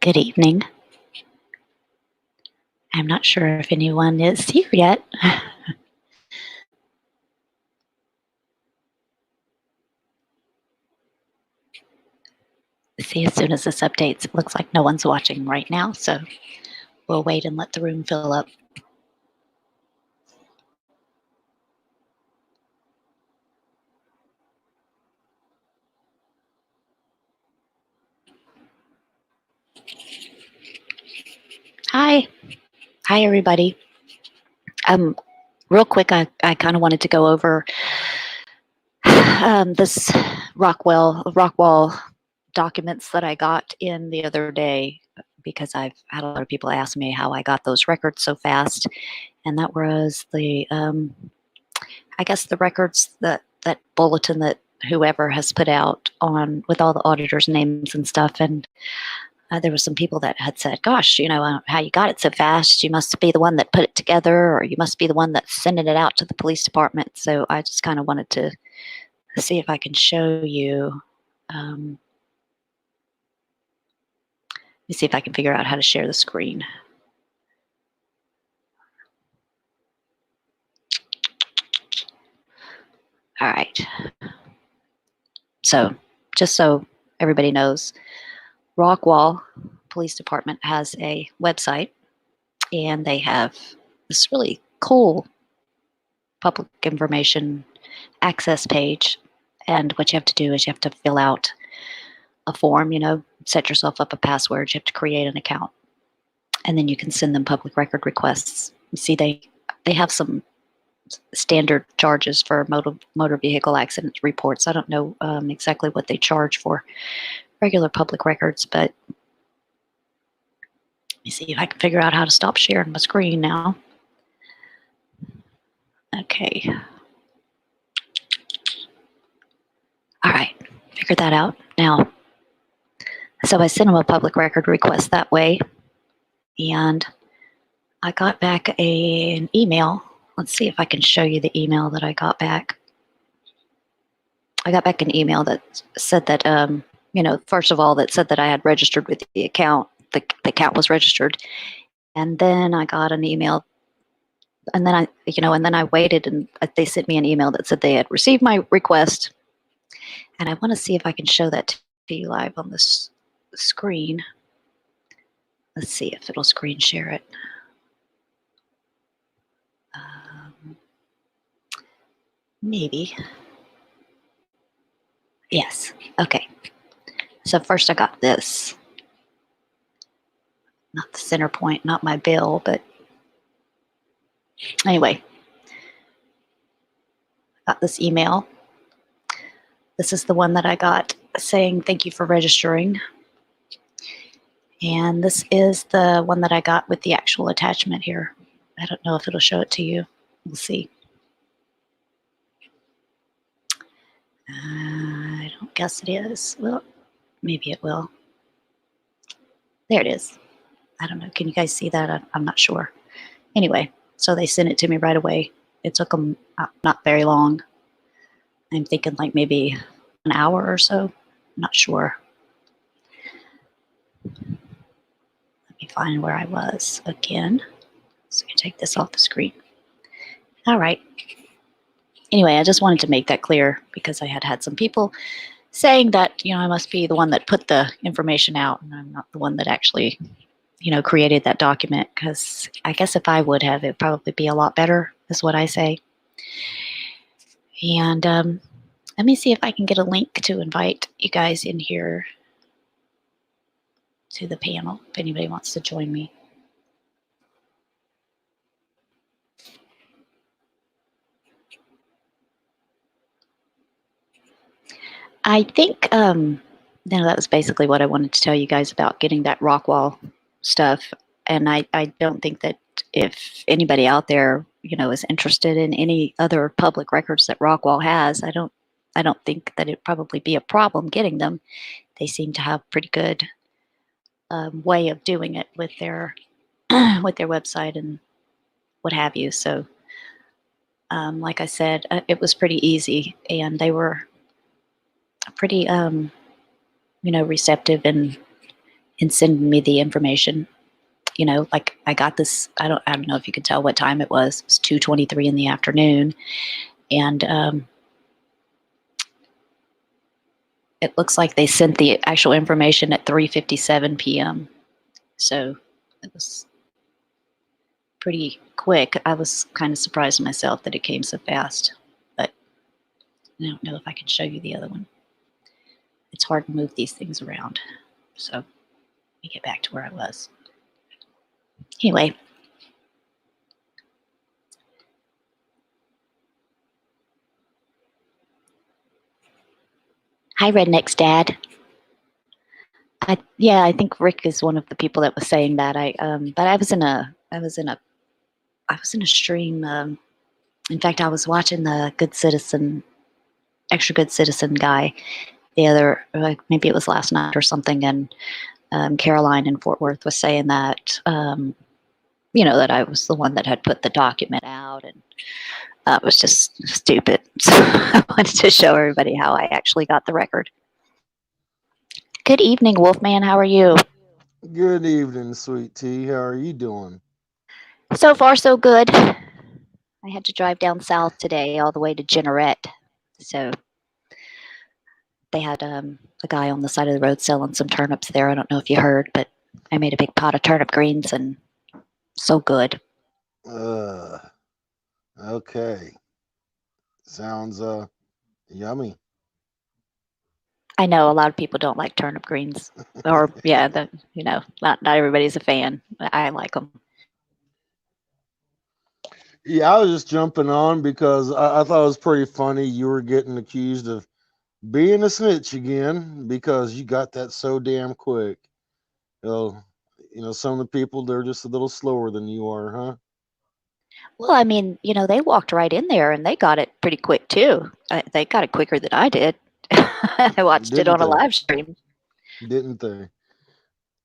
Good evening. I'm not sure if anyone is here yet. See, as soon as this updates, it looks like no one's watching right now, so we'll wait and let the room fill up. Hi. Hi, everybody. Real quick, I kind of wanted to go over this Rockwall documents that I got in the other day because I've had a lot of people ask me how I got those records so fast, and that was the I guess the records that bulletin that whoever has put out on with all the auditors' names and stuff. And there were some people that had said, "Gosh, how you got it so fast? You must be the one that put it together, or you must be the one that's sending it out to the police department." So I just kind of wanted to see if I can show you. Let me see if I can figure out how to share the screen. All right. So just so everybody knows, Rockwall Police Department has a website, and they have this really cool public information access page. And what you have to do is you have to fill out a form, set yourself up a password, you have to create an account, and then you can send them public record requests. You see, they have some standard charges for motor vehicle accident reports. I don't know exactly what they charge for regular public records, but let me see if I can figure out how to stop sharing my screen now. Okay. All right, figured that out. Now, so I sent them a public record request that way, and I got back an email. Let's see if I can show you the email that I got back. I got back an email that said that, first of all, that said that I had registered with the account. The account was registered. And then I got an email, and then I waited, and they sent me an email that said they had received my request. And I want to see if I can show that to you live on this screen. Let's see if it'll screen share it. Maybe. Yes. Okay. So first I got this. Not the center point, not my bill, but anyway. I got this email. This is the one that I got saying thank you for registering. And this is the one that I got with the actual attachment here. I don't know if it'll show it to you. We'll see. I don't guess it is. Well, maybe it will. There it is. I don't know. Can you guys see that? I'm not sure. Anyway, so they sent it to me right away. It took them not very long. I'm thinking like maybe an hour or so. I'm not sure. Let me find where I was again. So I can take this off the screen. All right. Anyway, I just wanted to make that clear because I had some people saying that, I must be the one that put the information out, and I'm not the one that actually, created that document, because I guess if I would have, it'd probably be a lot better, is what I say. And let me see if I can get a link to invite you guys in here to the panel, if anybody wants to join me. I think that was basically what I wanted to tell you guys about getting that Rockwall stuff. And I don't think that if anybody out there, is interested in any other public records that Rockwall has, I don't think that it'd probably be a problem getting them. They seem to have pretty good way of doing it with their with their website and what have you. So, like I said, it was pretty easy, and they were pretty, receptive and in sending me the information. Like I got this. I don't know if you could tell what time it was. It was 2:23 in the afternoon, and it looks like they sent the actual information at 3:57 p.m. So it was pretty quick. I was kind of surprised myself that it came so fast, but I don't know if I can show you the other one. It's hard to move these things around. So let me get back to where I was. Anyway. Hi, Redneck's dad. I think Rick is one of the people that was saying that. But I was in a stream. In fact, I was watching the extra good citizen guy the other, maybe it was last night or something, and Caroline in Fort Worth was saying that, that I was the one that had put the document out, and it was just stupid. So I wanted to show everybody how I actually got the record. Good evening, Wolfman. How are you? Good evening, sweet tea. How are you doing? So far, so good. I had to drive down south today, all the way to Jeanerette. So they had a guy on the side of the road selling some turnips there. I don't know if you heard, but I made a big pot of turnip greens, and so good. Uh, okay. Sounds yummy. I know a lot of people don't like turnip greens, or yeah, not everybody's a fan. I like them. Yeah, I was just jumping on because I thought it was pretty funny you were getting accused of being a snitch again because you got that so damn quick. Well, some of the people they're just a little slower than you are, huh? Well, I mean, they walked right in there and they got it pretty quick too. They got it quicker than I did. I watched it Didn't on a they? live stream. Didn't they?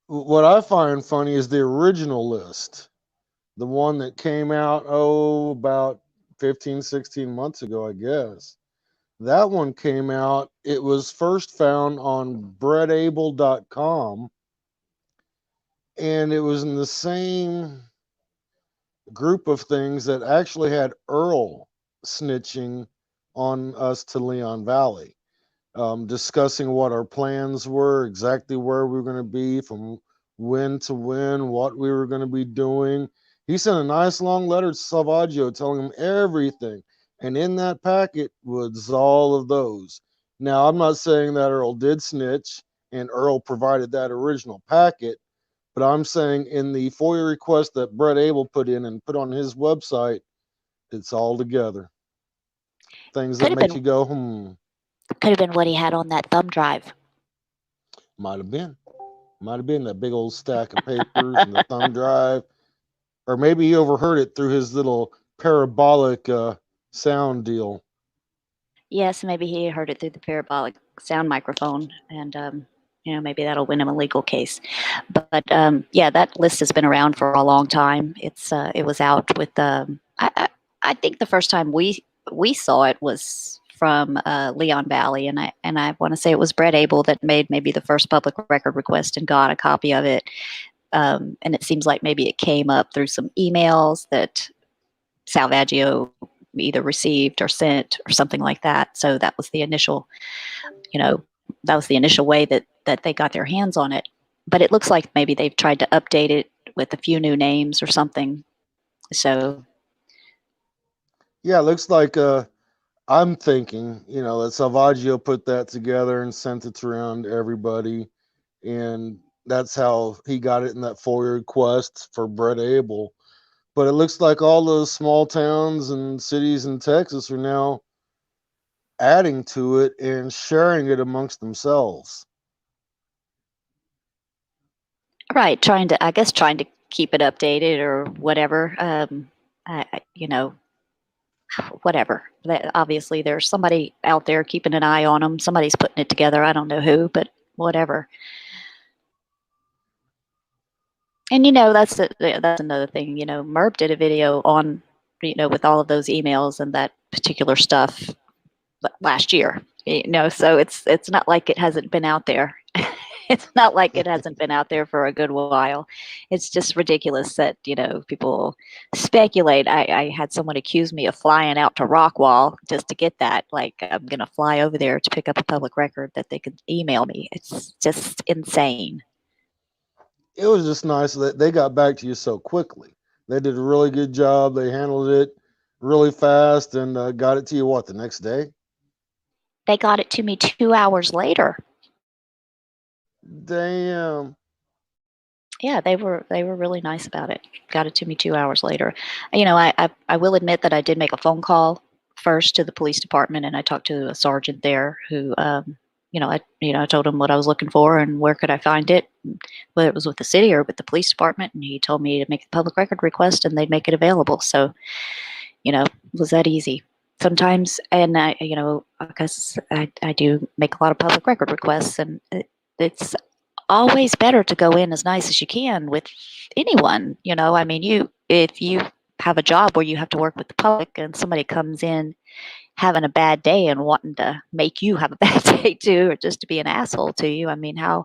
What I find funny is the original list. The one that came out, about 15, 16 months ago, I guess. That one came out. It was first found on breadable.com, and it was in the same group of things that actually had Earl snitching on us to Leon Valley, discussing what our plans were, exactly where we were going to be from when to when, what we were going to be doing. He sent a nice long letter to Salvaggio telling him everything. And in that packet was all of those. Now, I'm not saying that Earl did snitch and Earl provided that original packet, but I'm saying in the FOIA request that Brett Abel put in and put on his website, it's all together. Things that Could have make been you go, what he had on that thumb drive. might have been. Might have been that big old stack of papers and the thumb drive. Or maybe he overheard it through his little parabolic sound deal. Yes, maybe he heard it through the parabolic sound microphone, and maybe that'll win him a legal case. But yeah, that list has been around for a long time. It was out with I think the first time we saw it was from Leon Valley, and I want to say it was Brett Abel that made maybe the first public record request and got a copy of it. And it seems like maybe it came up through some emails that Salvaggio either received or sent or something like that. So that was the initial way that they got their hands on it. But it looks like maybe they've tried to update it with a few new names or something. So Yeah, it looks like I'm thinking, that Salvaggio put that together and sent it around to everybody. And that's how he got it in that FOIA request for Brett Abel. But it looks like all those small towns and cities in Texas are now adding to it and sharing it amongst themselves. right, trying to keep it updated or whatever. Whatever. Obviously, there's somebody out there keeping an eye on them. Somebody's putting it together. I don't know who, but whatever. And that's another thing. Merb did a video on with all of those emails and that particular stuff last year. So it's not like it hasn't been out there. It's not like it hasn't been out there for a good while. It's just ridiculous that, people speculate. I had someone accuse me of flying out to Rockwall just to get that. Like, I'm going to fly over there to pick up a public record that they could email me. It's just insane. It was just nice that they got back to you so quickly. They did a really good job. They handled it really fast and got it to you, what, the next day? They got it to me 2 hours later. Damn. Yeah, they were really nice about it. Got it to me 2 hours later. I will admit that I did make a phone call first to the police department, and I talked to a sergeant there who, I told him what I was looking for and where could I find it, whether it was with the city or with the police department, and he told me to make the public record request and they'd make it available. So, it was that easy. Sometimes, and because I do make a lot of public record requests, and it's always better to go in as nice as you can with anyone. I mean, if you have a job where you have to work with the public and somebody comes in having a bad day and wanting to make you have a bad day too, or just to be an asshole to you, I mean, how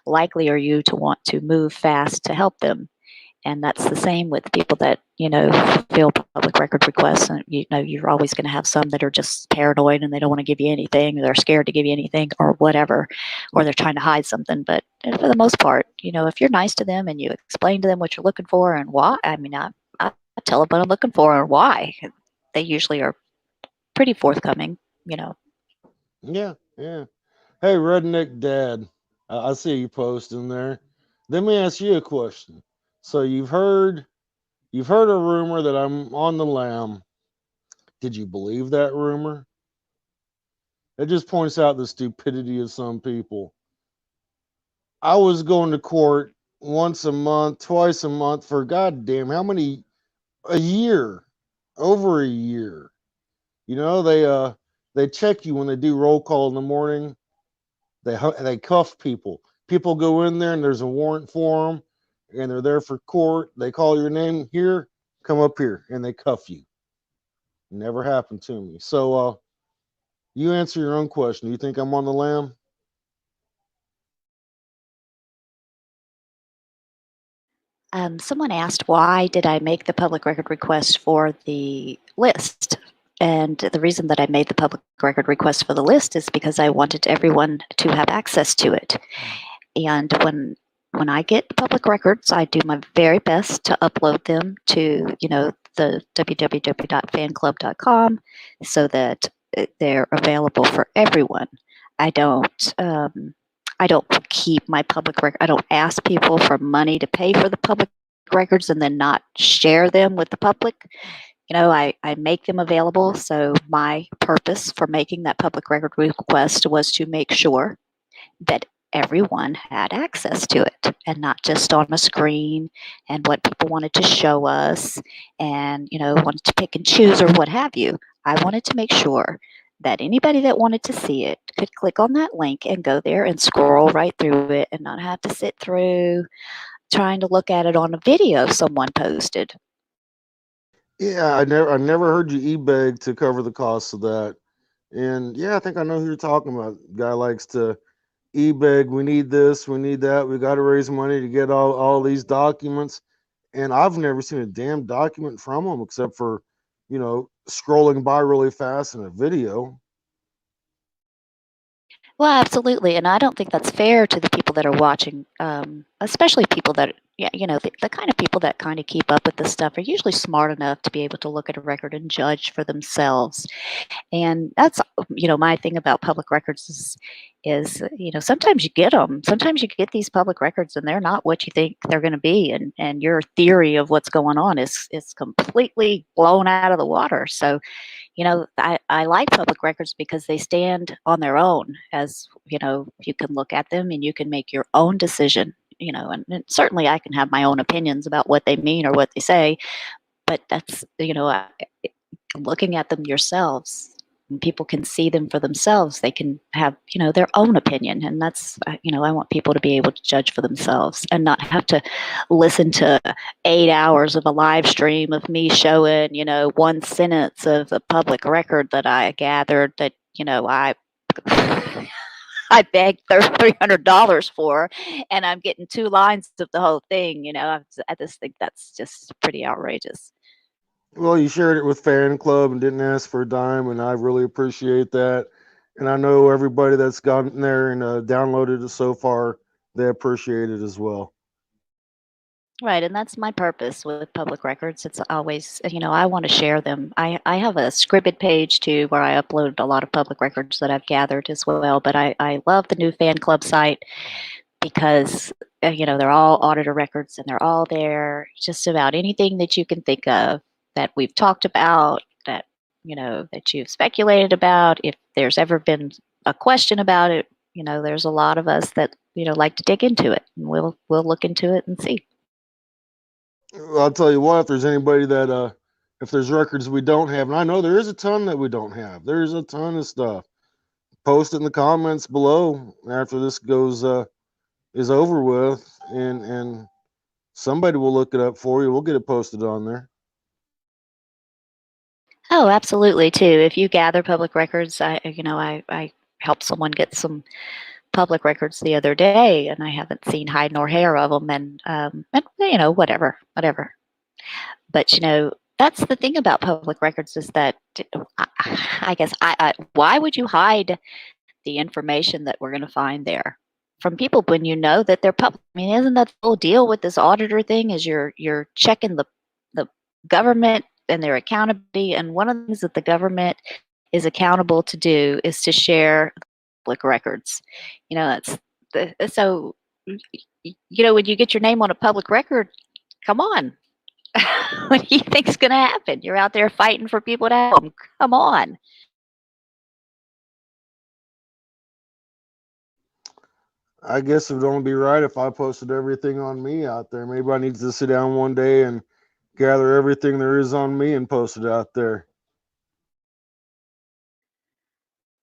likely are you to want to move fast to help them? And that's the same with people that, fill public record requests. And, you're always going to have some that are just paranoid and they don't want to give you anything, or they're scared to give you anything or whatever, or they're trying to hide something. But for the most part, if you're nice to them and you explain to them what you're looking for and why, I mean, I tell them what I'm looking for and why. They usually are pretty forthcoming. Yeah, yeah. Hey, Redneck Dad, I see you posting there. Let me ask you a question. So you've heard a rumor that I'm on the lam. Did you believe that rumor? It just points out the stupidity of some people. I was going to court once a month, twice a month for goddamn how many, a year, over a year. They check you when they do roll call in the morning. They cuff people. People go in there and there's a warrant for them, and they're there for court. They call your name here, come up here, and they cuff you. Never happened to me. So you answer your own question. You think I'm on the lam? Someone asked, why did I make the public record request for the list? And the reason that I made the public record request for the list is because I wanted everyone to have access to it. And when I get public records, I do my very best to upload them to, the www.fanclub.com so that they're available for everyone. I don't keep my public record. I don't ask people for money to pay for the public records and then not share them with the public. I make them available. So my purpose for making that public record request was to make sure that everyone had access to it and not just on a screen and what people wanted to show us and, wanted to pick and choose or what have you. I wanted to make sure that anybody that wanted to see it could click on that link and go there and scroll right through it and not have to sit through trying to look at it on a video someone posted. Yeah, I never heard you e-beg to cover the costs of that. And yeah, I think I know who you're talking about. Guy likes to e-beg, we need this, we need that, we got to raise money to get all these documents. And I've never seen a damn document from them except for, scrolling by really fast in a video. Well, absolutely, and I don't think that's fair to the people that are watching, especially people that, yeah, the kind of people that kind of keep up with this stuff are usually smart enough to be able to look at a record and judge for themselves. And that's, my thing about public records is, sometimes you get them. Sometimes you get these public records and they're not what you think they're going to be, and your theory of what's going on is completely blown out of the water. So, I like public records because they stand on their own. As you can look at them and you can make your own decision. And certainly I can have my own opinions about what they mean or what they say, but that's looking at them yourselves. And people can see them for themselves. They can have their own opinion, and that's I want people to be able to judge for themselves and not have to listen to 8 hours of a live stream of me showing one sentence of a public record that I gathered that I I begged $300 for, and I'm getting 2 lines of the whole thing, I just think that's just pretty outrageous. Well, you shared it with fan club and didn't ask for a dime, and I really appreciate that. And I know everybody that's gotten there and downloaded it so far, they appreciate it as well. Right, and that's my purpose with public records. It's always, I want to share them. I have a Scribd page too where I upload a lot of public records that I've gathered as well. But I love the new fan club site because, they're all auditor records and they're all there. Just about anything that you can think of that we've talked about, that you've speculated about. If there's ever been a question about it, there's a lot of us that, like to dig into it. And we'll look into it and see. Well, I'll tell you what, if there's anybody that, if there's records we don't have, and I know there is a ton that we don't have, there's a ton of stuff. Post it in the comments below after this is over with, and somebody will look it up for you. We'll get it posted on there. Oh, absolutely too. If you gather public records, I helped someone get some public records the other day, and I haven't seen hide nor hair of them, and whatever. But that's the thing about public records is that I, I guess why would you hide the information that we're going to find there from people when you know that they're public? I mean, isn't that the whole deal with this auditor thing? Is you're checking the government and their accountability, and one of the things that the government is accountable to do is to share public records. That's so. When you get your name on a public record, come on. What do you think's going to happen? You're out there fighting for people to have them. Come on. I guess it would only be right if I posted everything on me out there. Maybe I need to sit down one day and gather everything there is on me and post it out there.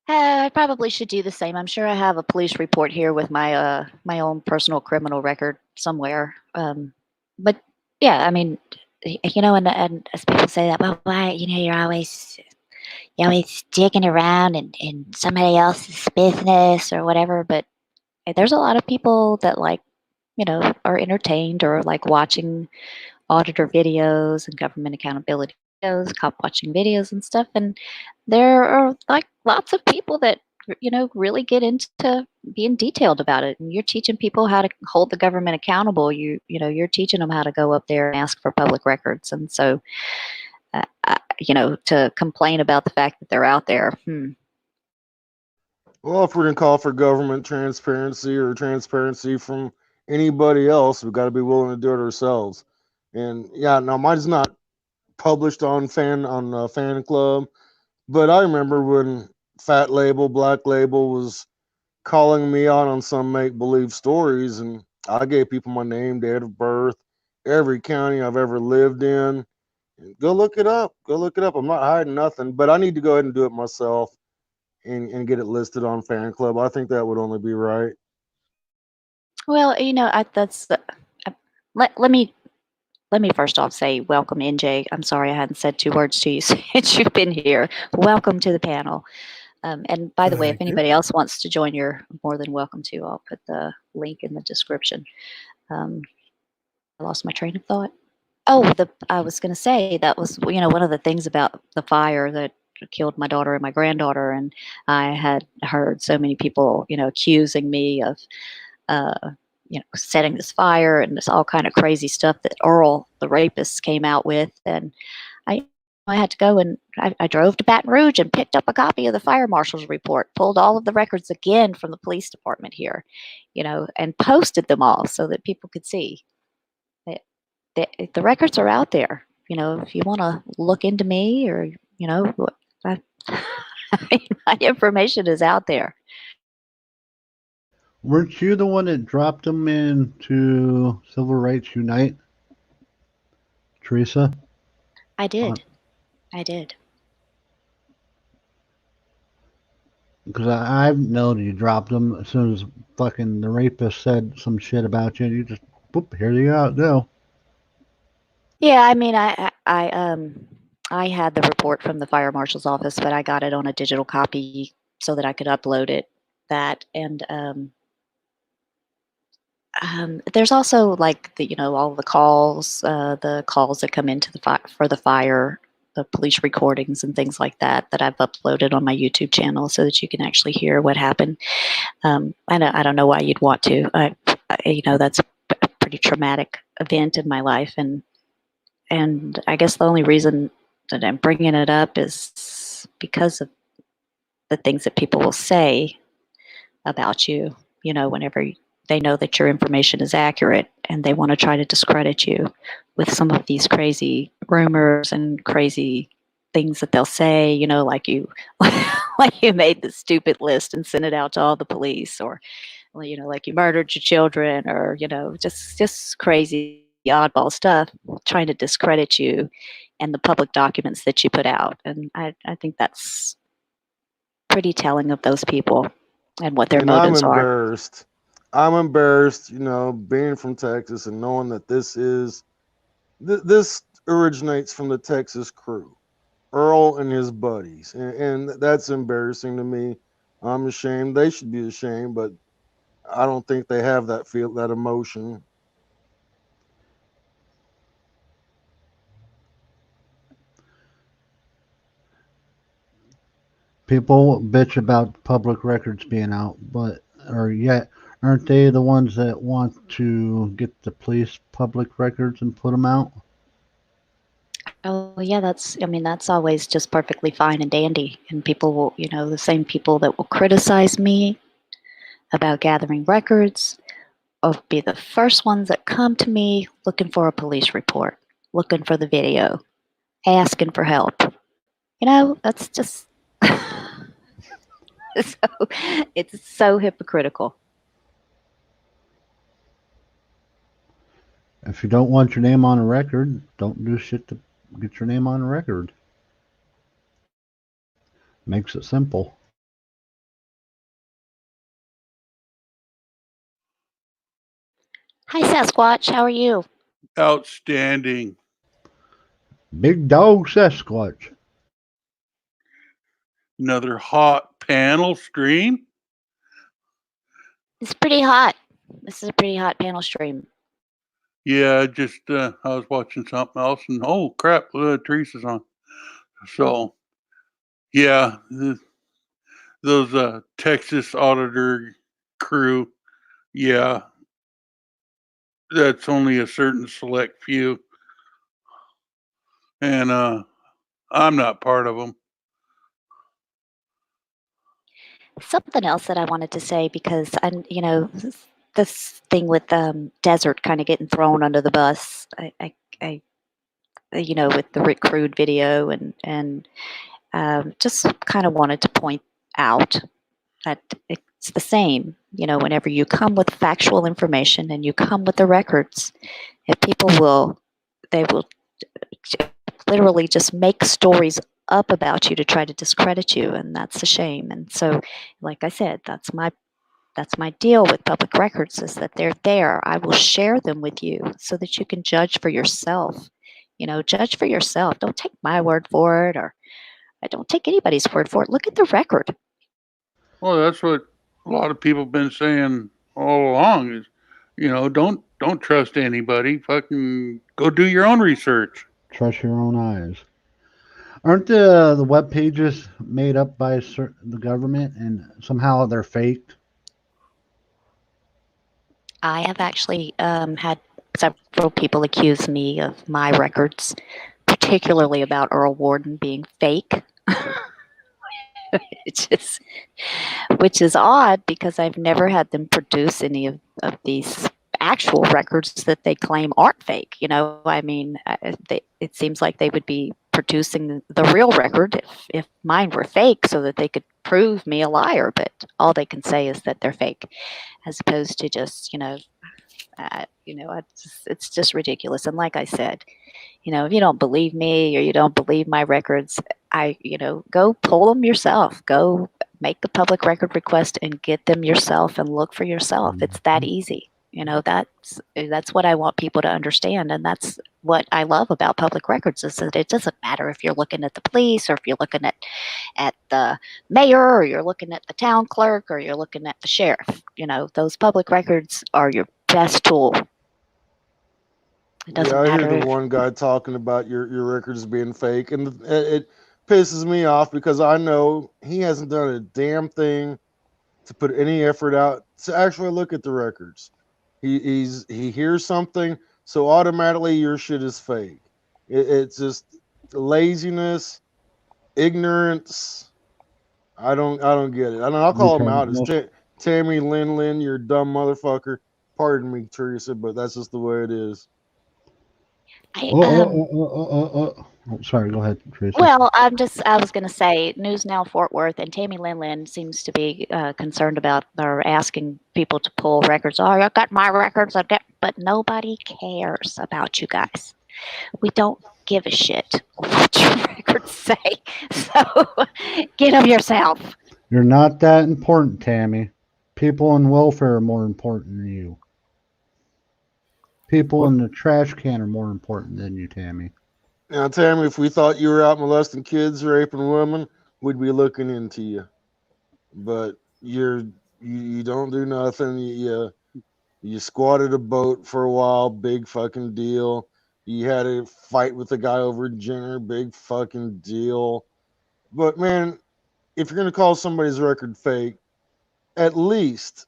I probably should do the same. I'm sure I have a police report here with my own personal criminal record somewhere. But yeah, I mean, and as people say that, well, why, you're always digging around in somebody else's business or whatever. But there's a lot of people that are entertained or like watching auditor videos and government accountability videos, cop watching videos and stuff. And there are like lots of people that really get into being detailed about it. And you're teaching people how to hold the government accountable. You're teaching them how to go up there and ask for public records. And so, to complain about the fact that they're out there. Well, if we're going to call for government transparency or transparency from anybody else, we've got to be willing to do it ourselves. And yeah, now mine's not published on fan club, but I remember when Fat Label, Black Label was calling me out on some make believe stories, and I gave people my name, date of birth, every county I've ever lived in. Go look it up. Go look it up. I'm not hiding nothing, but I need to go ahead and do it myself and get it listed on fan club. I think that would only be right. Well, let me first off say welcome, NJ. I'm sorry I hadn't said 2 words to you since you've been here. Welcome to the panel. And by the way, if Thank you. anybody else wants to join, you're more than welcome to. I'll put the link in the description. Um, I lost my train of thought. Oh, I was going to say that was one of the things about the fire that killed my daughter and my granddaughter, and I had heard so many people accusing me of uh, setting this fire and this all kind of crazy stuff that Earl, the rapist, came out with. And I had to go and I drove to Baton Rouge and picked up a copy of the fire marshal's report, pulled all of the records again from the police department here, and posted them all so that people could see. The records are out there. If you want to look into me or, I, my information is out there. Weren't you the one that dropped them into Civil Rights Unite, Teresa? I did. I did. Because I know you dropped them as soon as fucking the rapist said some shit about you. You just, boop, here you go. Yeah, I mean, I had the report from the fire marshal's office, but I got it on a digital copy so that I could upload it. that. And there's also like all the calls that come into for the fire, the police recordings and things like that I've uploaded on my YouTube channel so that you can actually hear what happened. I don't know why you'd want to. That's a pretty traumatic event in my life, and I guess the only reason that I'm bringing it up is because of the things that people will say about you. Whenever they know that your information is accurate, and they want to try to discredit you with some of these crazy rumors and crazy things that they'll say. Like you, like you made the stupid list and sent it out to all the police, or like you murdered your children, or just crazy oddball stuff, trying to discredit you and the public documents that you put out. And I think that's pretty telling of those people and what their And I'm motives are. embarrassed. I'm embarrassed, being from Texas and knowing that this originates from the Texas crew, Earl and his buddies, and that's embarrassing to me. I'm ashamed. They should be ashamed, but I don't think they have that emotion. People bitch about public records being out, but aren't they the ones that want to get the police public records and put them out? Oh yeah, that's always just perfectly fine and dandy. And people will, the same people that will criticize me about gathering records will be the first ones that come to me looking for a police report, looking for the video, asking for help. That's just it's so hypocritical. If you don't want your name on a record, don't do shit to get your name on a record. Makes it simple. Hi Sasquatch, how are you? Outstanding. Big dog Sasquatch. Another hot panel stream. It's pretty hot. This is a pretty hot panel stream. Yeah, just I was watching something else, and oh crap, Teresa's on. So yeah, those Texas auditor crew. Yeah, that's only a certain select few, and I'm not part of them. Something else that I wanted to say, because this thing with desert kind of getting thrown under the bus. I with the Rick Crude video, and just kind of wanted to point out that it's the same. Whenever you come with factual information and you come with the records, if people they will literally just make stories up about you to try to discredit you, and that's a shame. And so, like I said, that's my deal with public records, is that they're there. I will share them with you so that you can judge for yourself. Judge for yourself. Don't take my word for it, or I don't take anybody's word for it. Look at the record. Well, that's what a lot of people have been saying all along. Is don't trust anybody. Fucking go do your own research. Trust your own eyes. Aren't the web pages made up by the government and somehow they're faked? I have actually had several people accuse me of my records, particularly about Earl Warden, being fake. Which is odd, because I've never had them produce any of these actual records that they claim aren't fake. It seems like they would be producing the real record if mine were fake, so that they could prove me a liar. But all they can say is that they're fake, as opposed to just it's just ridiculous. And like I said, if you don't believe me, or you don't believe my records, go pull them yourself. Go make a public record request and get them yourself, and look for yourself. It's that easy. That's what I want people to understand, and that's what I love about public records is that it doesn't matter if you're looking at the police or if you're looking at the mayor or you're looking at the town clerk or you're looking at the sheriff. Those public records are your best tool. It doesn't Yeah, I hear matter the if one guy talking about your records being fake, and it pisses me off because I know he hasn't done a damn thing to put any effort out to actually look at the records. He hears something, so automatically your shit is fake. It's just laziness, ignorance. I don't get it. I'll call him Because out as Tammy Lin, you're a dumb motherfucker. Pardon me, Teresa, but that's just the way it is. I Oh, sorry, go ahead, Teresa. Well, I was going to say, News Now Fort Worth and Tammy Lin seems to be concerned about or asking people to pull records. Oh, I got my records, but nobody cares about you guys. We don't give a shit what your records say. So get them yourself. You're not that important, Tammy. People in welfare are more important than you. People in the trash can are more important than you, Tammy. Now, Tammy, if we thought you were out molesting kids, raping women, we'd be looking into you. But you don't do nothing. You squatted a boat for a while, big fucking deal. You had a fight with a guy over dinner, big fucking deal. But man, if you're gonna call somebody's record fake, at least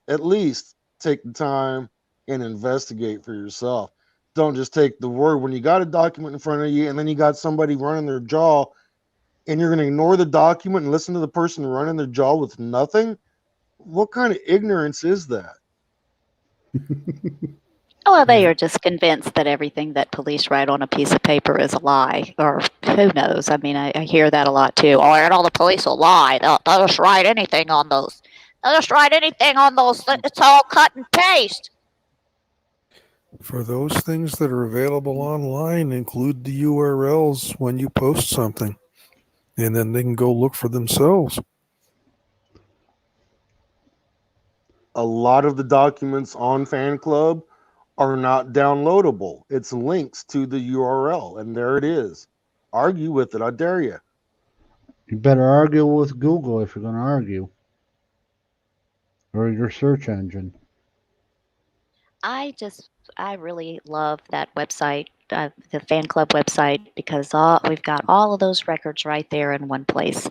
take the time and investigate for yourself. Don't just take the word when you got a document in front of you and then you got somebody running their jaw and you're going to ignore the document and listen to the person running their jaw with nothing. What kind of ignorance is that? Well, they are just convinced that everything that police write on a piece of paper is a lie, or who knows? I mean, I hear that a lot too. Oh, and all the police will lie. They'll just write anything on those. They'll just write anything on those. It's all cut and paste. For those things that are available online, include the URLs when you post something, and then they can go look for themselves. A lot of the documents on Fan Club are not downloadable. It's links to the URL, and there it is. Argue with it. I dare you. You better argue with Google if you're going to argue. Or your search engine. I really love that website, the fan club website, because we've got all of those records right there in one place.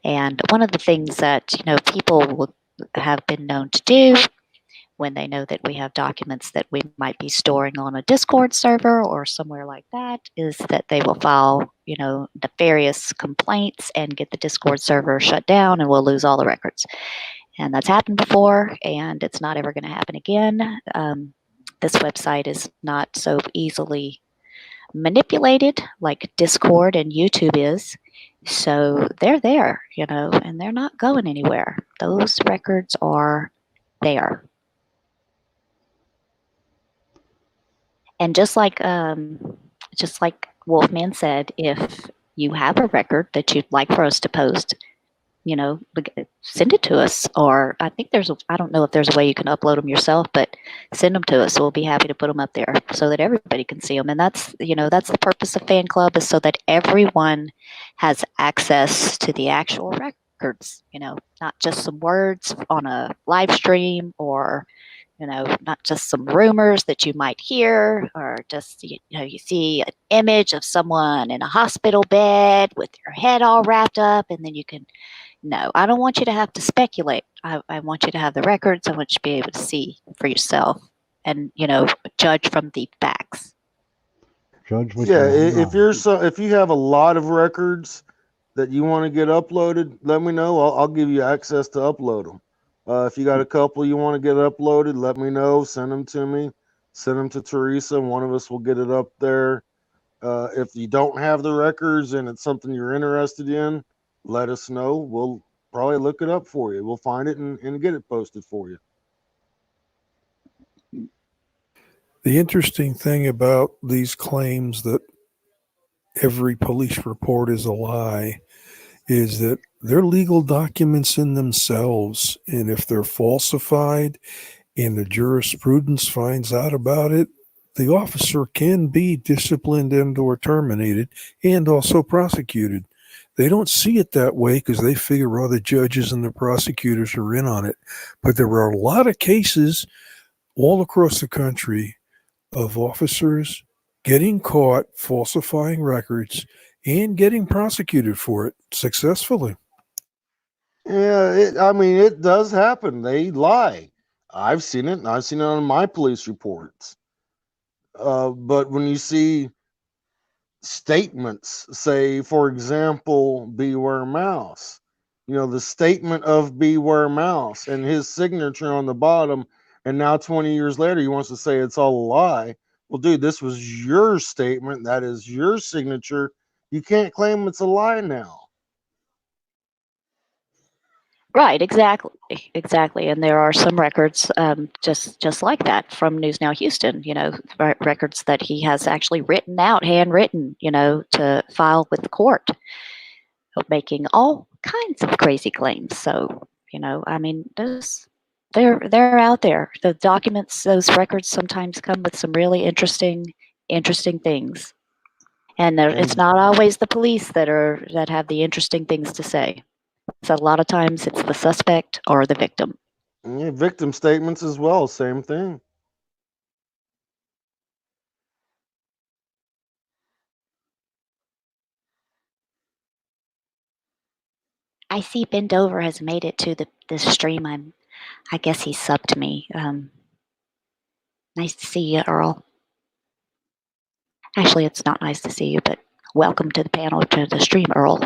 And one of the things that people will have been known to do when they know that we have documents that we might be storing on a Discord server or somewhere like that is that they will file nefarious complaints and get the Discord server shut down, and we'll lose all the records. And that's happened before, and it's not ever going to happen again. This website is not so easily manipulated like Discord and YouTube is. So they're there, and they're not going anywhere. Those records are there. And just like Wolfman said, if you have a record that you'd like for us to post, send it to us. Or I think I don't know if there's a way you can upload them yourself, but send them to us. We'll be happy to put them up there so that everybody can see them. And that's the purpose of Fan Club, is so that everyone has access to the actual records, not just some words on a live stream, or not just some rumors that you might hear, or just, you see an image of someone in a hospital bed with their head all wrapped up, and then you can, no, I don't want you to have to speculate. I want you to have the records. I want you to be able to see for yourself and, judge from the facts. Judge with Yeah, your if you have a lot of records that you want to get uploaded, let me know. I'll give you access to upload them. If you got a couple you want to get uploaded, let me know. Send them to me. Send them to Teresa, and one of us will get it up there. If you don't have the records and it's something you're interested in, let us know. We'll probably look it up for you. We'll find it and get it posted for you. The interesting thing about these claims that every police report is a lie is that they're legal documents in themselves. And if they're falsified and the jurisprudence finds out about it, the officer can be disciplined and or terminated and also prosecuted. They don't see it that way because they figure all the judges and the prosecutors are in on it. But there are a lot of cases all across the country of officers getting caught falsifying records and getting prosecuted for it successfully. Yeah, it does happen. They lie. I've seen it, and I've seen it on my police reports. But when you see statements, say, for example, beware mouse, the statement of beware mouse and his signature on the bottom, and now 20 years later, he wants to say it's all a lie. Well, dude, this was your statement. That is your signature. You can't claim it's a lie now. Right, exactly. And there are some records just like that from News Now Houston, records that he has actually written out, handwritten, to file with the court, making all kinds of crazy claims. So, they're out there. The documents, those records sometimes come with some really interesting things. And it's not always the police that have the interesting things to say. So a lot of times it's the suspect or the victim. Yeah, victim statements as well, same thing. I see Bend Over has made it to the stream. I guess he subbed me. Nice to see you, Earl. Actually, it's not nice to see you, but welcome to the panel, to the stream, Earl.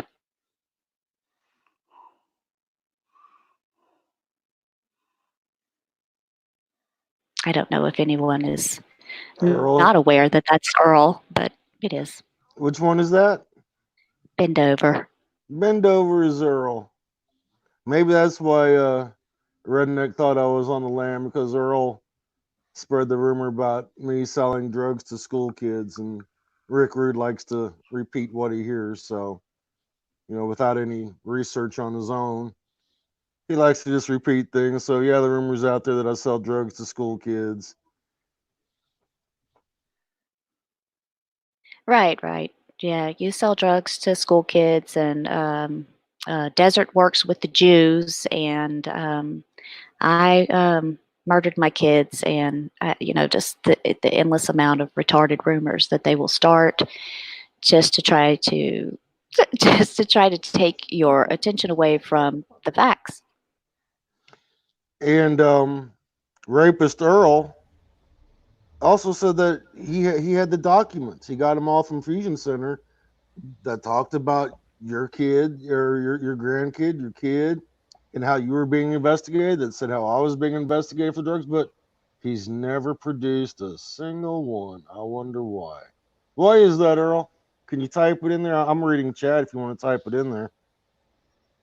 I don't know if anyone is Earl? Not aware that that's Earl, but it is. Which one is that? Bend Over. Bend Over is Earl. Maybe that's why Redneck thought I was on the lam, because Earl spread the rumor about me selling drugs to school kids, and Rick Rude likes to repeat what he hears. So, without any research on his own, he likes to just repeat things. So, yeah, the rumor's out there that I sell drugs to school kids. Right. Yeah, you sell drugs to school kids, and Desert works with the Jews, and I murdered my kids, and just the endless amount of retarded rumors that they will start just to try to take your attention away from the facts. And Rapist Earl also said that he had the documents. He got them all from Fusion Center that talked about your kid, or your grandkid, your kid, and how you were being investigated. That said how I was being investigated for drugs, but he's never produced a single one. I wonder why. Why is that, Earl? Can you type it in there? I'm reading chat if you want to type it in there.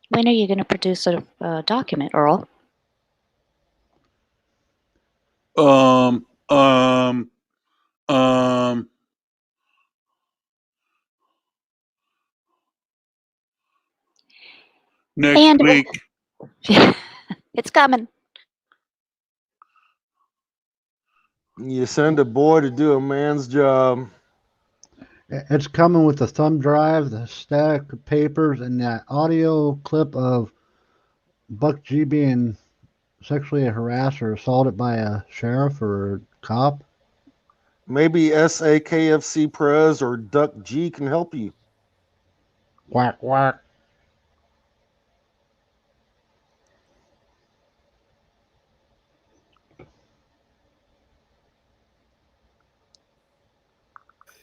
When are you going to produce a document, Earl? Next week. It's coming. You send a boy to do a man's job. It's coming with the thumb drive, the stack of papers, and that audio clip of Buck G being sexually harassed or assaulted by a sheriff or a cop. Maybe SAKFC Prez or Duck G can help you. Quack, quack.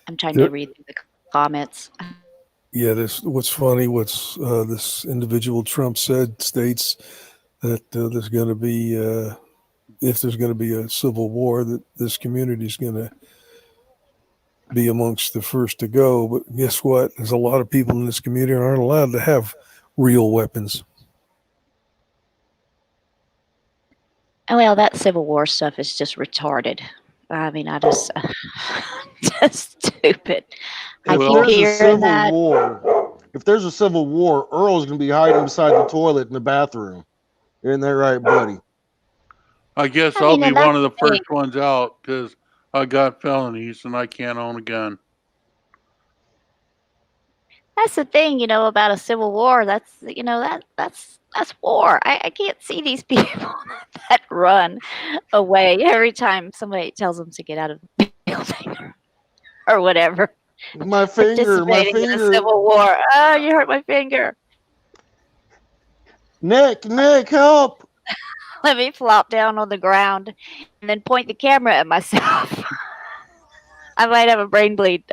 I'm trying to read through the comments. Yeah, what's funny, this individual Trump said states that there's going to be, if there's going to be a civil war, that this community is going to be amongst the first to go. But guess what? There's a lot of people in this community who aren't allowed to have real weapons. Oh, well, that Civil War stuff is just retarded. I mean, just stupid. If there's a civil war, Earl's going to be hiding beside the toilet in the bathroom. Isn't that right, buddy? I guess I I'll mean, be and that's one of the the thing. first ones out because I got felonies and I can't own a gun. That's the thing, about a civil war. That's that's war. I can't see these people that run away every time somebody tells them to get out of the building or whatever. My Participating in a finger. civil war. Oh, you hurt my finger. Nick, help! Let me flop down on the ground and then point the camera at myself. I might have a brain bleed.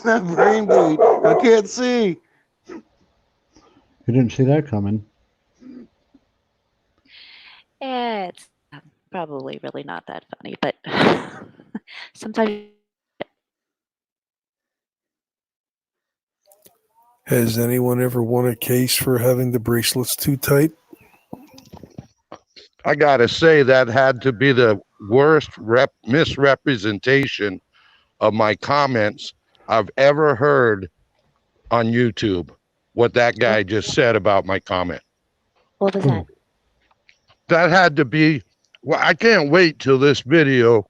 That brain bleed. I can't see. You didn't see that coming. It's probably really not that funny, but sometimes. Has anyone ever won a case for having the bracelets too tight? I gotta say that had to be the worst misrepresentation of my comments I've ever heard on YouTube. What that guy just said about my comment. What was that? That had to be. Well, I can't wait till this video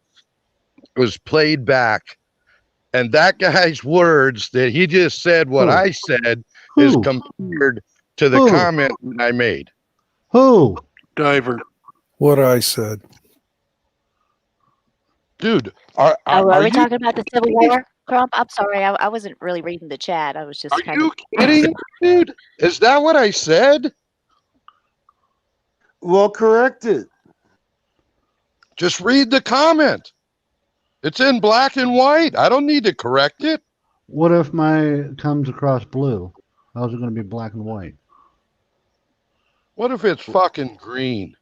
was played back, and that guy's words that he just said, what I said, is Who? compared to the Who? comment that I made. Who? Diver. What I said. Dude, Are are we you talking about the Civil War, Trump? I'm sorry, I wasn't really reading the chat. I was just are kind you of. kidding, dude? Is that what I said? Well, correct it. Just read the comment. It's in black and white. I don't need to correct it. What if my comes across blue? How's it going to be black and white? What if it's fucking green?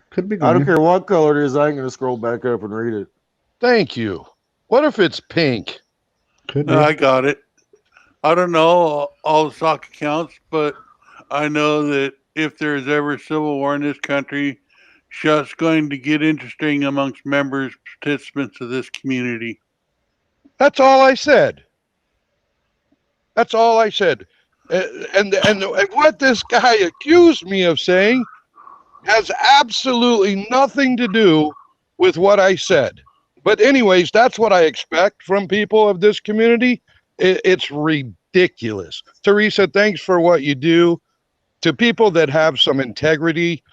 Could be I don't green. care what color it is. I ain't gonna scroll back up and read it. Thank you. What if it's pink? Could be. I got it. I don't know all the stock accounts, but I know that if there's ever a civil war in this country, shit's going to get interesting amongst members, participants of this community. That's all I said. That's all I said. And what this guy accused me of saying has absolutely nothing to do with what I said. But anyways, that's what I expect from people of this community. It's ridiculous. Teresa, thanks for what you do. To people that have some integrity,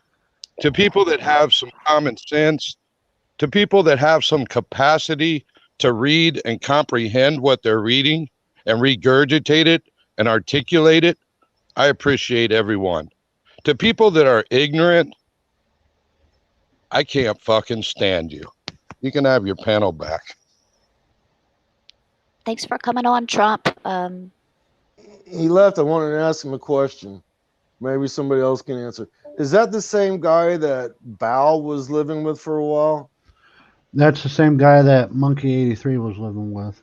to people that have some common sense, to people that have some capacity to read and comprehend what they're reading and regurgitate it and articulate it, I appreciate everyone. To people that are ignorant, I can't fucking stand you. You can have your panel back. Thanks for coming on, Trump. He left. I wanted to ask him a question. Maybe somebody else can answer. Is that the same guy that Bao was living with for a while? That's the same guy that Monkey 83 was living with.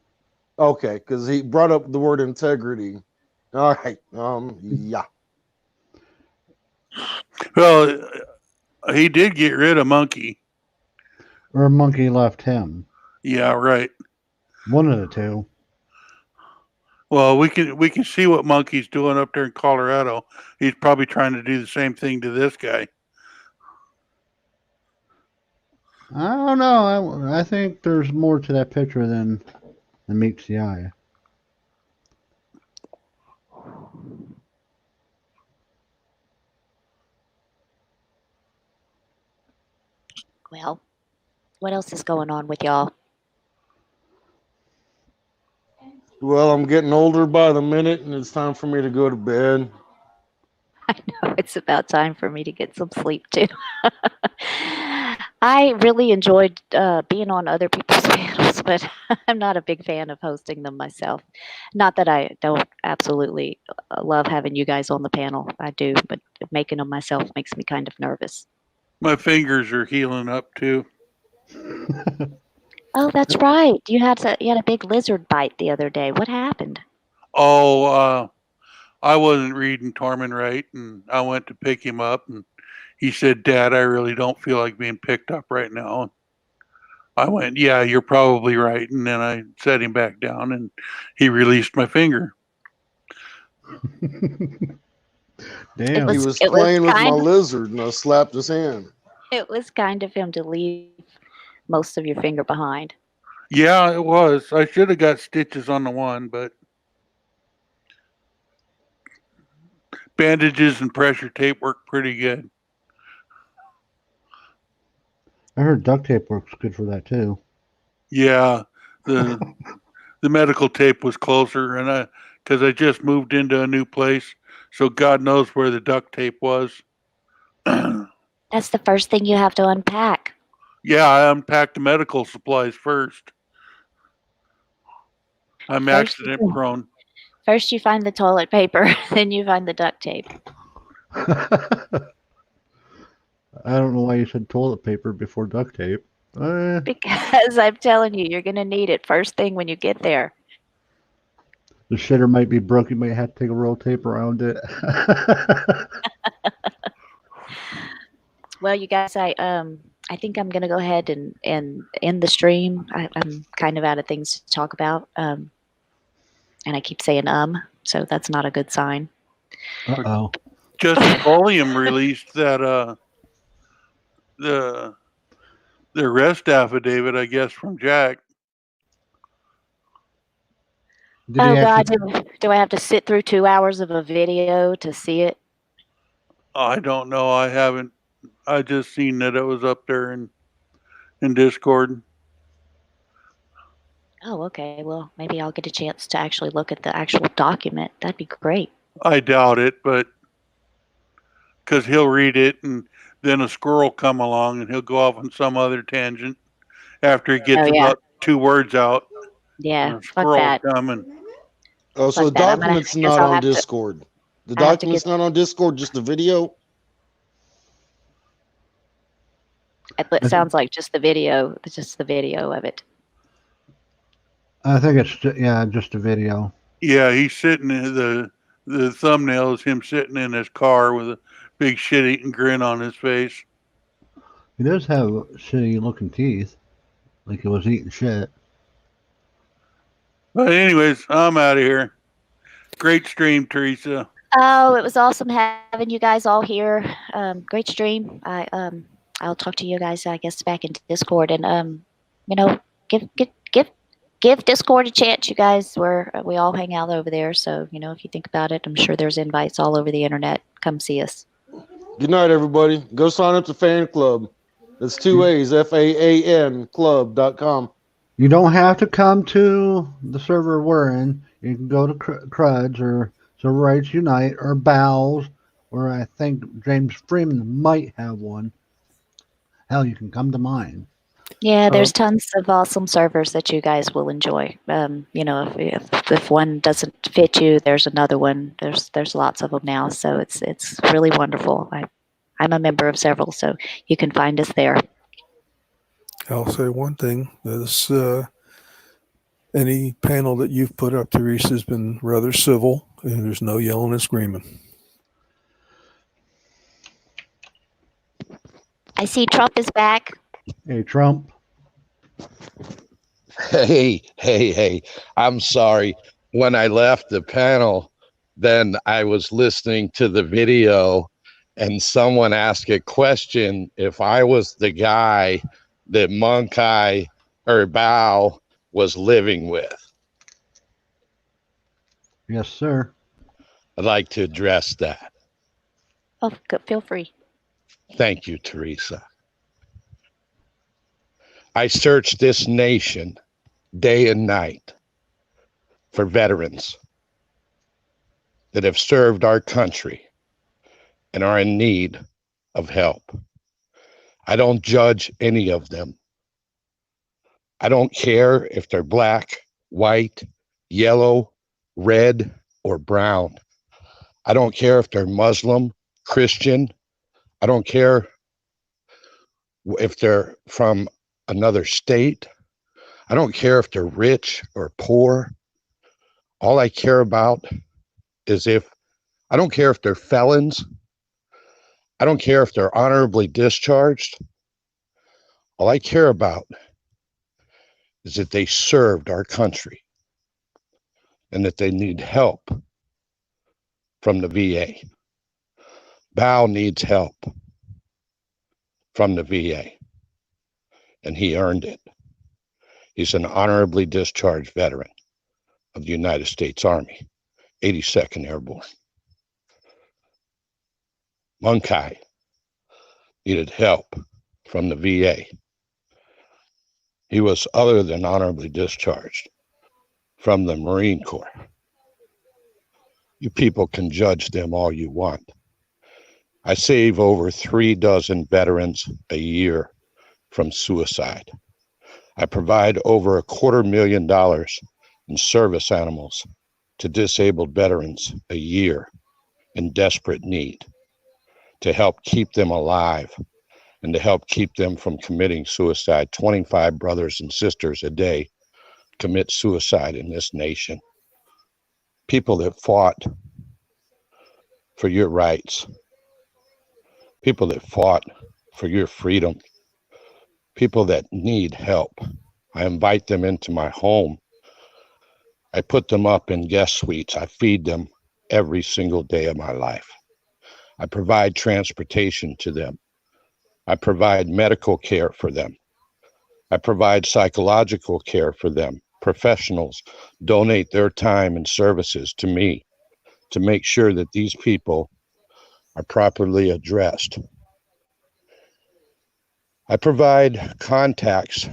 Okay, because he brought up the word integrity. All right. Yeah. Well, he did get rid of Monkey. Or Monkey left him. Yeah, right. One of the two. Well, we can see what Monkey's doing up there in Colorado. He's probably trying to do the same thing to this guy. I don't know. I think there's more to that picture than meets the eye. Well, what else is going on with y'all? Well, I'm getting older by the minute, and it's time for me to go to bed. I know it's about time for me to get some sleep too. I really enjoyed being on other people's panels, but I'm not a big fan of hosting them myself. Not that I don't absolutely love having you guys on the panel. I do, but making them myself makes me kind of nervous. My fingers are healing up too. Oh, that's right. You had a big lizard bite the other day. What happened? Oh, I wasn't reading Tormund right, and I went to pick him up, and he said, "Dad, I really don't feel like being picked up right now." And I went, "Yeah, you're probably right." And then I set him back down, and he released my finger. Damn. was- He was it was playing with my kind of- lizard, and I slapped his hand. It was kind of him to leave most of your finger behind. Yeah, it was. I should have got stitches on the one, but bandages and pressure tape work pretty good. I heard duct tape works good for that too. Yeah, the medical tape was closer, and because I just moved into a new place, so God knows where the duct tape was. That's the first thing you have to unpack. Yeah, I unpacked the medical supplies first. I'm First, accident prone. First you find the toilet paper, then you find the duct tape. I don't know why you said toilet paper before duct tape. Because I'm telling you, you're going to need it first thing when you get there. The shitter might be broke. You might have to take a roll of tape around it. Well, you guys, I think I'm going to go ahead and end the stream. I'm kind of out of things to talk about. And I keep saying so that's not a good sign. Uh-oh. Justice Volume released that the arrest affidavit, I guess, from Jack. Did he Oh God, actually, do I have to sit through 2 hours of a video to see it? I don't know. I haven't. I just seen that it was up there in Discord. Oh, okay. Well, maybe I'll get a chance to actually look at the actual document. That'd be great. I doubt it, but because he'll read it and then a squirrel come along and he'll go off on some other tangent after he gets Oh, yeah. about 2 words out. Yeah, A fuck squirrel that. come and Oh, so Fuck the that. I'm gonna- document's I guess not I'll on have to- Discord. The I have to document's not on Discord, just the video. It sounds like just the video of it. I think it's just a video. yeah, he's sitting in the thumbnail is him sitting in his car with a big shit-eating grin on his face. He does have shitty looking teeth, like he was eating shit. But anyways, I'm out of here. Great stream, Teresa. Oh, it was awesome having you guys all here. Great stream. I'll talk to you guys, I guess, back in Discord, and give Discord a chance, you guys. We all hang out over there, so if you think about it, I'm sure there's invites all over the internet. Come see us. Good night, everybody. Go sign up to Fan Club. That's 2 A's, FAAN club.com. You don't have to come to the server we're in. You can go to Crud's or Civil Rights Unite or Bowels, or I think James Freeman might have one. Hell, you can come to mine. Yeah, there's tons of awesome servers that you guys will enjoy. If one doesn't fit you, there's another one. There's lots of them now, so it's really wonderful. I'm a member of several, so you can find us there. I'll say one thing: this any panel that you've put up, Teresa, has been rather civil, and there's no yelling and screaming. I see Trump is back. Hey, Trump. Hey. I'm sorry. When I left the panel, then I was listening to the video and someone asked a question if I was the guy that Monkai or Bao was living with. Yes, sir. I'd like to address that. Oh, feel free. Thank you, Teresa. I searched this nation day and night for veterans that have served our country and are in need of help. I don't judge any of them. I don't care if they're black, white, yellow, red, or brown. I don't care if they're Muslim, Christian. I don't care if they're from another state. I don't care if they're rich or poor. All I care about is I don't care if they're felons. I don't care if they're honorably discharged. All I care about is that they served our country and that they need help from the VA. Bao needs help from the VA, and he earned it. He's an honorably discharged veteran of the United States Army, 82nd Airborne. Munkai needed help from the VA. He was other than honorably discharged from the Marine Corps. You people can judge them all you want. I save over 3 dozen veterans a year from suicide. I provide over $250,000 in service animals to disabled veterans a year in desperate need to help keep them alive and to help keep them from committing suicide. 25 brothers and sisters a day commit suicide in this nation. People that fought for your rights, people that fought for your freedom, people that need help. I invite them into my home. I put them up in guest suites. I feed them every single day of my life. I provide transportation to them. I provide medical care for them. I provide psychological care for them. Professionals donate their time and services to me to make sure that these people are properly addressed. I provide contacts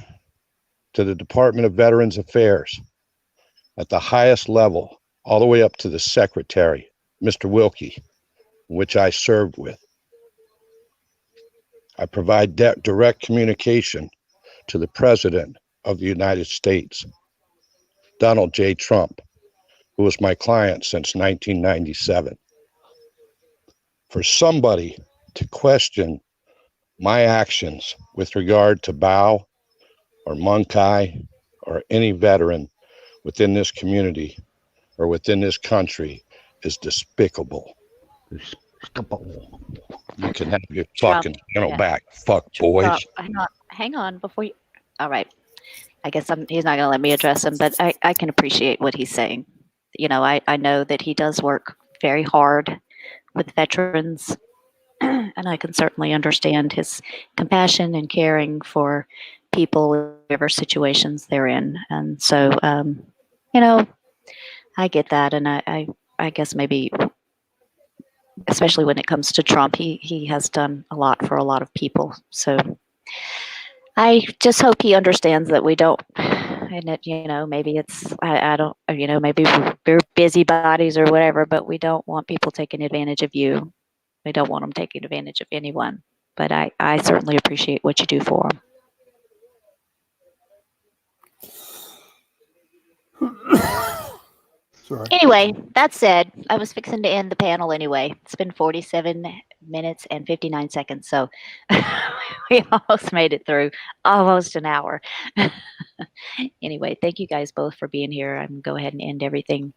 to the Department of Veterans Affairs at the highest level, all the way up to the secretary, Mr. Wilkie, which I served with. I provide direct communication to the President of the United States, Donald J. Trump, who was my client since 1997. For somebody to question my actions with regard to Bao or Munkai or any veteran within this community or within this country is despicable. You can have your fucking channel back, fuck boys. Hang on before you. All right. I guess he's not going to let me address him, but I can appreciate what he's saying. You know, I know that he does work very hard with veterans, and I can certainly understand his compassion and caring for people, whatever situations they're in. And so, you know, I get that, and I guess maybe, especially when it comes to Trump, he has done a lot for a lot of people. So I just hope he understands that we don't, and it, you know, maybe it's, I don't, you know, maybe we're busybodies or whatever, but we don't want people taking advantage of you. We don't want them taking advantage of anyone. But I certainly appreciate what you do for them. Sorry. Anyway, that said, I was fixing to end the panel anyway. It's been 47 minutes and 59 seconds, so we almost made it through, almost an hour. Anyway, thank you guys both for being here. I'm going to go ahead and end everything.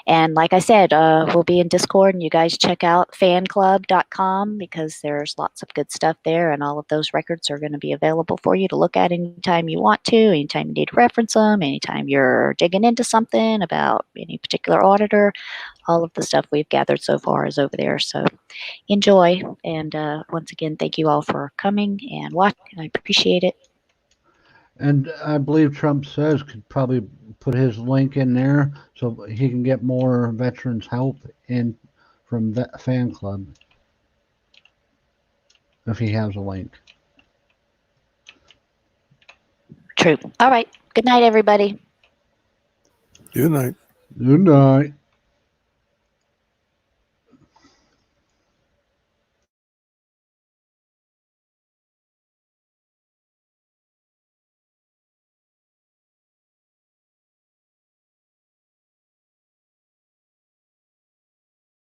And like I said, we'll be in Discord, and you guys check out fanclub.com because there's lots of good stuff there, and all of those records are going to be available for you to look at anytime you want to, anytime you need to reference them, anytime you're digging into something about any particular auditor. All of the stuff we've gathered so far is over there. So enjoy. And once again, thank you all for coming and watching. I appreciate it. And I believe Trump says could probably put his link in there so he can get more veterans help in from that fan club if he has a link. True. All right. Good night, everybody. Good night. Good night.